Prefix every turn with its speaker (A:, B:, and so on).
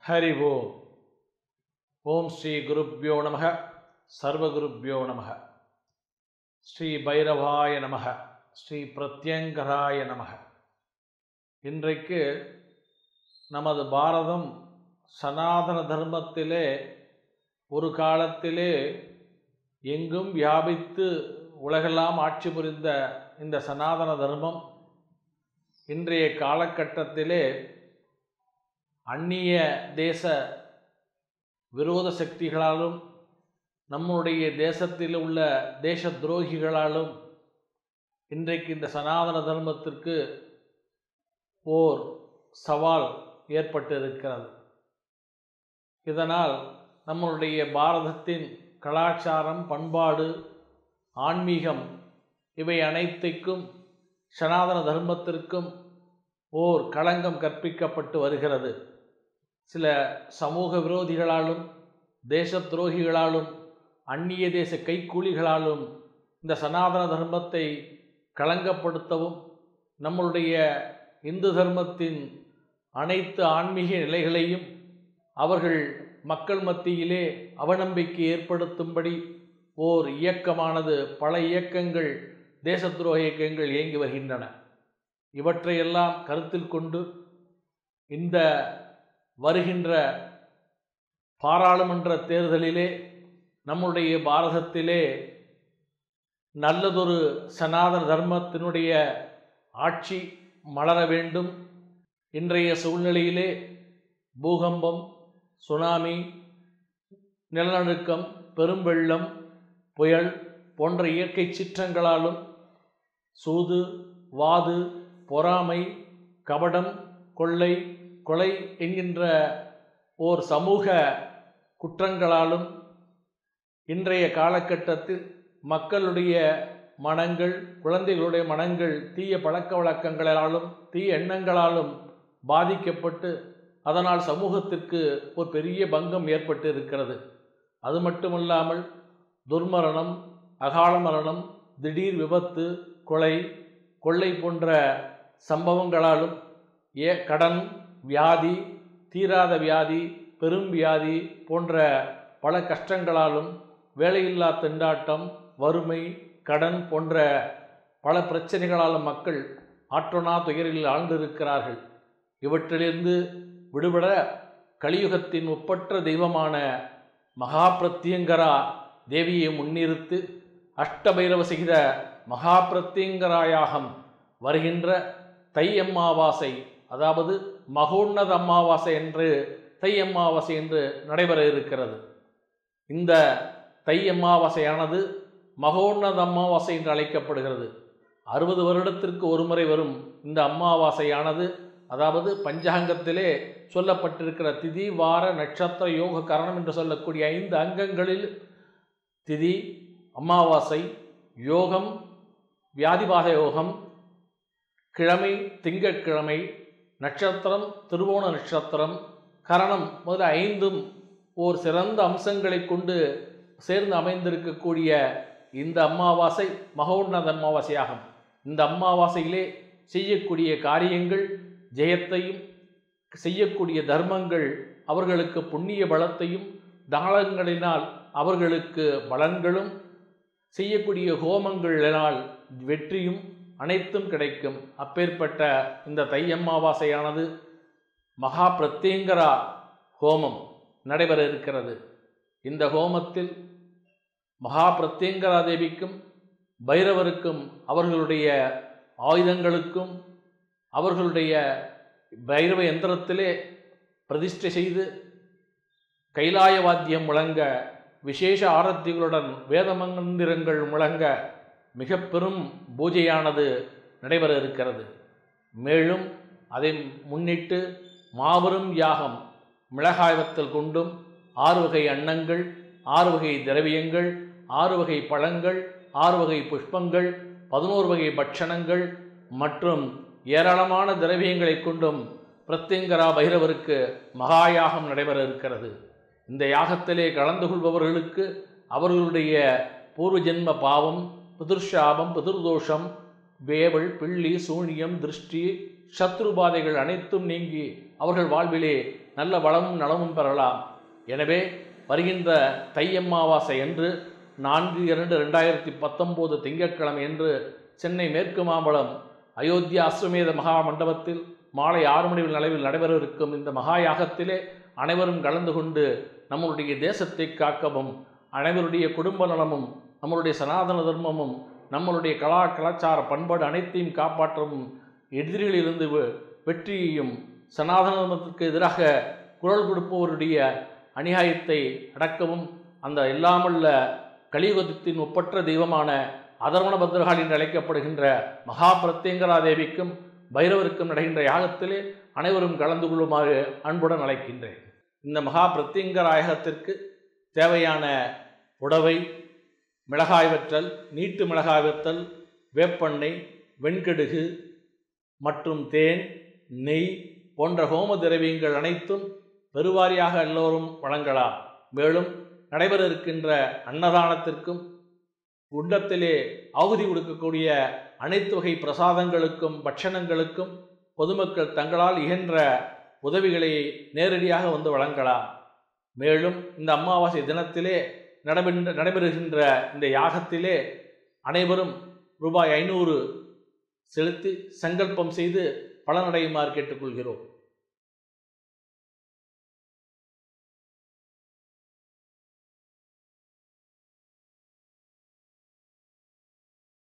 A: हरि ओम श्री गुरुभ्यो नमः सर्वगुरुभ्यो नमः श्री भैरवाय नमः श्री प्रत्यंगराय नमः। இன்றைக்கு நமது பாரதம் சனாதன தர்மத்திலே ஒரு காலத்திலே எங்கும் வியாபித்து உலகெல்லாம் ஆட்சி புரிந்த இந்த சனாதன தர்மம் இன்றைய காலகட்டத்திலே அந்நிய தேச விரோத சக்திகளாலும் நம்முடைய தேசத்தில் உள்ள தேச துரோகிகளாலும் இன்றைக்கு இந்த சனாதன தர்மத்திற்கு ஓர் சவால் ஏற்பட்டிருக்கிறது. இதனால் நம்முடைய பாரதத்தின் கலாச்சாரம், பண்பாடு, ஆன்மீகம் இவை அனைத்துக்கும் சனாதன தர்மத்திற்கும் ஓர் களங்கம் கற்பிக்கப்பட்டு வருகிறது. சில சமூக விரோதிகளாலும் தேச துரோகிகளாலும் அந்நிய தேச கைக்கூலிகளாலும் இந்த சனாதன தர்மத்தை களங்கப்படுத்தவும் நம்முடைய இந்து தர்மத்தின் அனைத்து ஆன்மீக நிலைகளையும் அவர்கள் மக்கள் மத்தியிலே அவநம்பிக்கை ஏற்படுத்தும்படி ஓர் இயக்கமானது, பல இயக்கங்கள், தேச துரோக இயக்கங்கள் இயங்கி வருகின்றன. இவற்றையெல்லாம் கருத்தில் கொண்டு இந்த வருகின்ற பாராளுமன்ற தேர்தலிலே நம்முடைய பாரதத்திலே நல்லதொரு சனாதன தர்மத்தினுடைய ஆட்சி மலர வேண்டும். இன்றைய சூழ்நிலையிலே பூகம்பம், சுனாமி, நிலநடுக்கம், பெரும்பெள்ளம், புயல் போன்ற இயற்கை சீற்றங்களாலும் சூது, வாது, பொறாமை, கபடம், கொள்ளை, கொலை என்கின்ற ஓர் சமூக குற்றங்களாலும் இன்றைய காலகட்டத்தில் மக்களுடைய மனங்கள், குழந்தைகளுடைய மனங்கள் தீய பழக்க வழக்கங்களாலும் தீய எண்ணங்களாலும் பாதிக்கப்பட்டு அதனால் சமூகத்திற்கு ஒரு பெரிய பங்கம் ஏற்பட்டு இருக்கிறது. அது மட்டுமல்லாமல் துர்மரணம், அகால மரணம், திடீர் விபத்து, கொலை, கொள்ளை போன்ற சம்பவங்களாலும் கடன், வியாதி, தீராத வியாதி, பெரும் வியாதி போன்ற பல கஷ்டங்களாலும் வேலையில்லா திண்டாட்டம், வறுமை, கடன் போன்ற பல பிரச்சனைகளாலும் மக்கள் ஆற்றொணா துயரில் ஆழ்ந்திருக்கிறார்கள். இவற்றிலிருந்து விடுபட கலியுகத்தின் ஒப்பற்ற தெய்வமான மகா பிரத்யங்கரா தேவியை முன்னிறுத்து அஷ்டபைரவ சகித மகா பிரத்யங்கராயாகம் வருகின்ற தை அமாவாசை, அதாவது மகோன்னத அமாவாசை என்று தை அமாவாசை என்று நடைபெற இருக்கிறது. இந்த தை அமாவாசையானது மகோன்னத அமாவாசை என்று அழைக்கப்படுகிறது. 60 வருடத்திற்கு ஒரு முறை வரும் இந்த அமாவாசையானது, அதாவது பஞ்சாங்கத்திலே சொல்லப்பட்டிருக்கிற திதி, வார, நட்சத்திர, யோக, கரணம் என்று சொல்லக்கூடிய 5 அங்கங்களில் திதி, அமாவாசை, யோகம், வியாதிபாத யோகம், கிழமை திங்கட்கிழமை, நட்சத்திரம் திருவோண நட்சத்திரம், கரணம் முதல் 5ம் ஓர் சிறந்த அம்சங்களை கொண்டு சேர்ந்து அமைந்திருக்கக்கூடிய இந்த அமாவாசை மகோன்னத அமாவாசையாகும். இந்த அமாவாசையிலே செய்யக்கூடிய காரியங்கள் ஜெயத்தையும், செய்யக்கூடிய தர்மங்கள் அவர்களுக்கு புண்ணிய பலத்தையும், தானங்களினால் அவர்களுக்கு பலன்களும், செய்யக்கூடிய ஹோமங்களினால் வெற்றியும் அனைத்தும் கிடைக்கும். அப்பேற்பட்ட இந்த தை அமாவாசையானது மகா பிரத்யங்கரா ஹோமம் நடைபெற இருக்கிறது. இந்த ஹோமத்தில் மகா பிரத்யங்கரா தேவிக்கும் பைரவருக்கும் அவர்களுடைய ஆயுதங்களுக்கும் அவர்களுடைய பைரவ யந்திரத்திலே பிரதிஷ்டை செய்து கைலாய வாத்தியம் முழங்க, விசேஷ ஆரத்திகளுடன் வேத மந்திரங்கள் முழங்க மிக பெரும் பூஜையானது நடைபெற இருக்கிறது. மேலும் அதை முன்னிட்டு மாபெரும் யாகம் மிளகாயவத்தல் கொண்டும் 6 வகை அன்னங்கள், 6 வகை திரவியங்கள், 6 வகை பழங்கள், 6 வகை புஷ்பங்கள், 11 வகை பட்சணங்கள் மற்றும் ஏராளமான திரவியங்களை கொண்டும் பிரத்யங்கரா பைரவருக்கு மகாயாகம் நடைபெற இருக்கிறது. இந்த யாகத்திலே கலந்து கொள்பவர்களுக்கு அவர்களுடைய பூர்வ ஜென்ம பாவம், பிதுர்ஷாபம், பிதுர்தோஷம், வேவல், பிள்ளி, சூனியம், திருஷ்டி, சத்ருபாதைகள் அனைத்தும் நீங்கி அவர்கள் வாழ்விலே நல்ல வளமும் நலமும் பெறலாம். எனவே வருகின்ற தை அமாவாசை என்று 4/2/2019 திங்கட்கிழமை என்று சென்னை மேற்கு மாம்பலம் அயோத்தியா அஸ்வமேத மகா மண்டபத்தில் மாலை 6 மணி அளவில் நடைபெறவிருக்கும் இந்த மகா யாகத்திலே அனைவரும் கலந்து கொண்டு நம்மளுடைய தேசத்தை காக்கவும், அனைவருடைய குடும்ப நலமும், நம்மளுடைய சனாதன தர்மமும், நம்மளுடைய கலாச்சார பண்பாடு அனைத்தையும் காப்பாற்றவும், எதிரிகளிலிருந்து வெற்றியையும், சனாதன தர்மத்திற்கு எதிராக குரல் கொடுப்பவருடைய அநியாயத்தை அடக்கவும், அந்த எல்லாமல்ல கலியுகத்தின் ஒப்பற்ற தெய்வமான அதர்வண பத்ரகாளி என்று அழைக்கப்படுகின்ற மகா பிரத்யங்கரா தேவிக்கும் பைரவருக்கும் நடக்கின்ற யாகத்திலே அனைவரும் கலந்து கொள்ளுமாறு அன்புடன் அழைக்கின்றேன். இந்த மகா பிரத்யங்கரா யாகத்திற்கு தேவையான புடவை, மிளகாய் வற்றல், நீட்டு மிளகாய் வற்றல், வேப்பெண்ணெய், வெண்கடுகு மற்றும் தேன், நெய் போன்ற ஹோம திரவியங்கள் அனைத்தும் பெருவாரியாக எல்லோரும் வழங்கலாம். மேலும் நடைபெற இருக்கின்ற அன்னதானத்திற்கும் குண்டத்திலே ஆகுதி கொடுக்கக்கூடிய அனைத்து வகை பிரசாதங்களுக்கும் பட்சணங்களுக்கும் பொதுமக்கள் தங்களால் இயன்ற உதவிகளை நேரடியாக வந்து வழங்கலாம். மேலும் இந்த அமாவாசை தினத்திலே நடைபெறுகின்ற இந்த யாகத்திலே அனைவரும் ரூபாய் 500 செலுத்தி சங்கல்பம் செய்து பலனடையுமாறு கேட்டுக்கொள்கிறோம்.